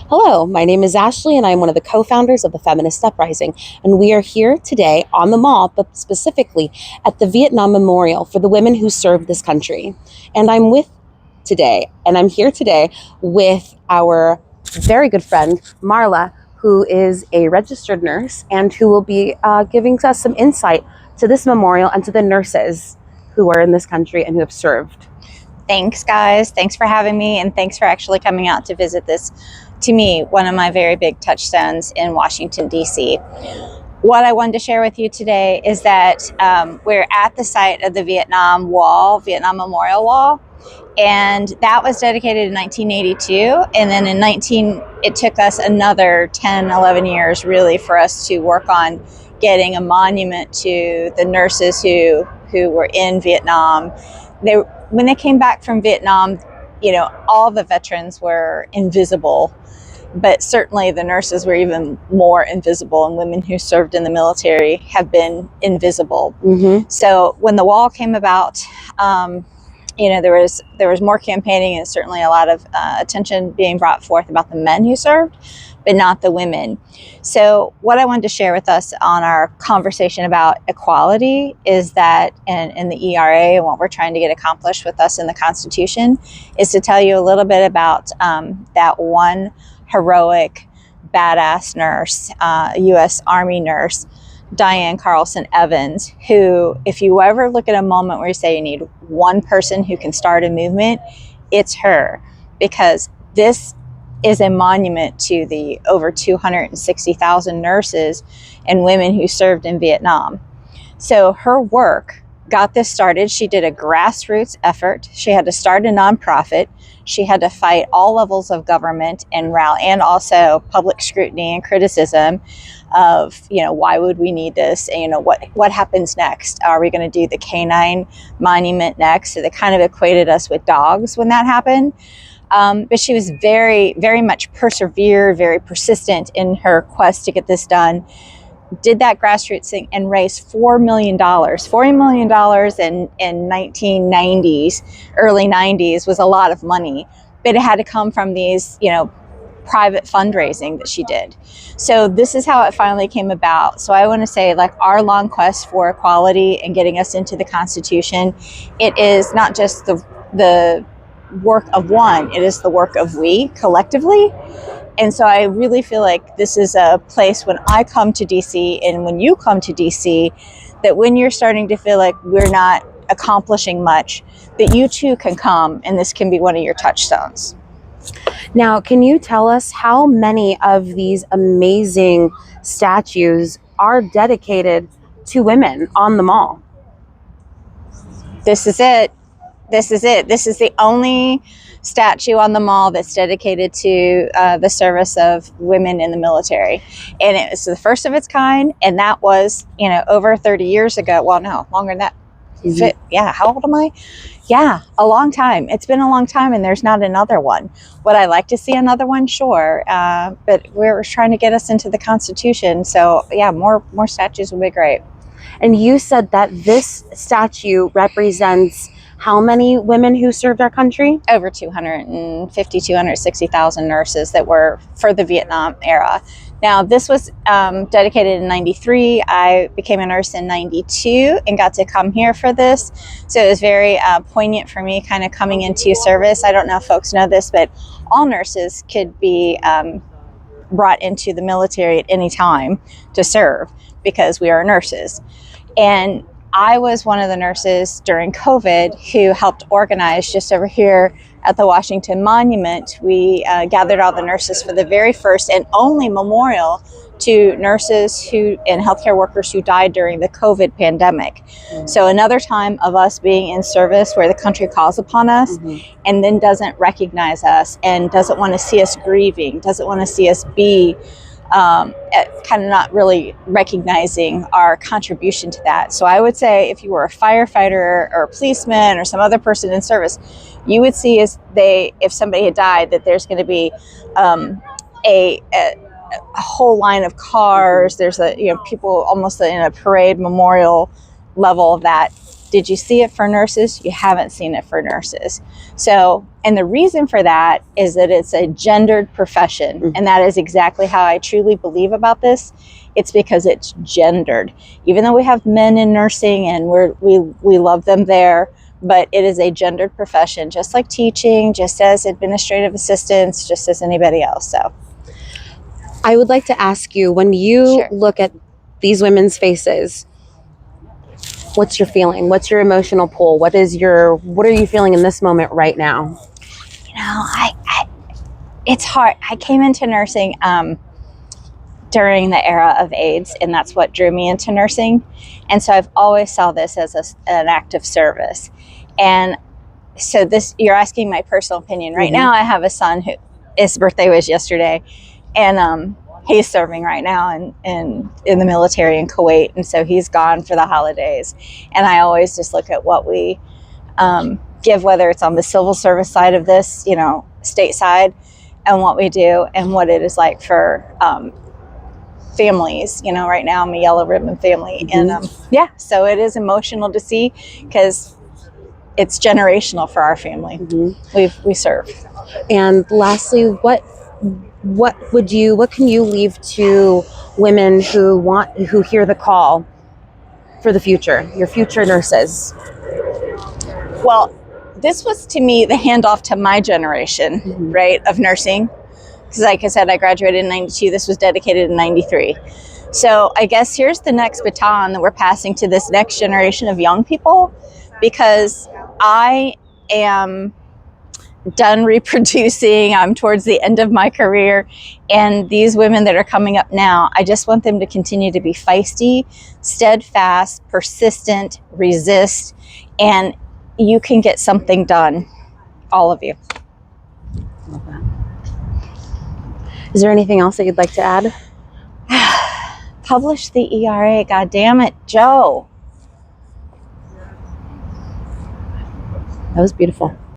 Hello, my name is Ashley, and I'm one of the co-founders of the Feminist Uprising, and we are here today on the mall, but specifically at the Vietnam Memorial for the women who served this country. And I'm here today with our very good friend, Marla, who is a registered nurse and who will be giving us some insight to this memorial and to the nurses who are in this country and who have served. Thanks, guys. Thanks for having me, and thanks for actually coming out to visit this, to me, one of my very big touchstones in Washington, D.C. What I wanted to share with you today is that we're at the site of the Vietnam Memorial Wall, and that was dedicated in 1982. And then it took us another 10, 11 years really for us to work on getting a monument to the nurses who were in Vietnam. When they came back from Vietnam, all the veterans were invisible, but certainly the nurses were even more invisible, and women who served in the military have been invisible. Mm-hmm. So when the wall came about, there was more campaigning and certainly a lot of attention being brought forth about the men who served, but not the women. So what I wanted to share with us on our conversation about equality is that in the ERA and what we're trying to get accomplished with us in the Constitution is to tell you a little bit about that one heroic, badass nurse, U.S. Army nurse, Diane Carlson Evans, who, if you ever look at a moment where you say you need one person who can start a movement, it's her, because this is a monument to the over 260,000 nurses and women who served in Vietnam. So her work got this started. She did a grassroots effort. She had to start a nonprofit. She had to fight all levels of government and also public scrutiny and criticism of, why would we need this? And, what happens next? Are we going to do the canine monument next? So they kind of equated us with dogs when that happened. But she was very, very much very persistent in her quest to get this done. Did that grassroots thing and raised $4 million. $40 million in 1990s, early 90s was a lot of money, but it had to come from these, private fundraising that she did. So this is how it finally came about. So I want to say, our long quest for equality and getting us into the Constitution, it is not just the work of one, it is the work of we collectively. And so I really feel like this is a place when I come to DC and when you come to DC, that when you're starting to feel like we're not accomplishing much, that you too can come and this can be one of your touchstones. Now, can you tell us how many of these amazing statues are dedicated to women on the mall? This is it. This is the only statue on the mall that's dedicated to the service of women in the military. And it was the first of its kind. And that was, over 30 years ago. Well, no, longer than that. Mm-hmm. Yeah. How old am I? Yeah, a long time. It's been a long time, and there's not another one. Would I like to see another one? Sure. But we're trying to get us into the Constitution. So yeah, more statues would be great. And you said that this statue represents how many women who served our country? Over 260,000 nurses that were for the Vietnam era. Now, this was dedicated in 93. I became a nurse in 92 and got to come here for this. So it was very poignant for me kind of coming into service. I don't know if folks know this, but all nurses could be brought into the military at any time to serve because we are nurses. And I was one of the nurses during COVID who helped organize just over here at the Washington Monument. We gathered all the nurses for the very first and only memorial to nurses and healthcare workers who died during the COVID pandemic. Mm-hmm. So another time of us being in service where the country calls upon us, mm-hmm. and then doesn't recognize us and doesn't want to see us grieving, doesn't want to see us be kind of not really recognizing our contribution to that. So I would say if you were a firefighter or a policeman or some other person in service, you would see if somebody had died, that there's going to be a whole line of cars. There's people almost in a parade memorial level of that. Did you see it for nurses? You haven't seen it for nurses. So, and the reason for that is that it's a gendered profession. And that is exactly how I truly believe about this. It's because it's gendered. Even though we have men in nursing and we love them there, but it is a gendered profession, just like teaching, just as administrative assistants, just as anybody else. So I would like to ask you, when you Sure. look at these women's faces, what's your feeling? What's your emotional pull? What are you feeling in this moment right now? You know, it's hard. I came into nursing during the era of AIDS, and that's what drew me into nursing. And so I've always saw this as an act of service. And so this, you're asking my personal opinion. Right now, I have a son who his birthday was yesterday, and he's serving right now in the military in Kuwait, and so he's gone for the holidays. And I always just look at what we give, whether it's on the civil service side of this, you know, stateside, and what we do, and what it is like for families. You know, right now I'm a yellow ribbon family, and yeah, so it is emotional to see because it's generational for our family. We serve. And lastly, what can you leave to women who hear the call for the future, your future nurses? Well, this was to me the handoff to my generation, right, of nursing. Because like I said, I graduated in 92. This was dedicated in 93. So I guess here's the next baton that we're passing to this next generation of young people, because I am done reproducing. I'm towards the end of my career. And these women that are coming up now, I just want them to continue to be feisty, steadfast, persistent, resist, and you can get something done. All of you. Love that. Is there anything else that you'd like to add? Publish the ERA. God damn it, Joe. That was beautiful.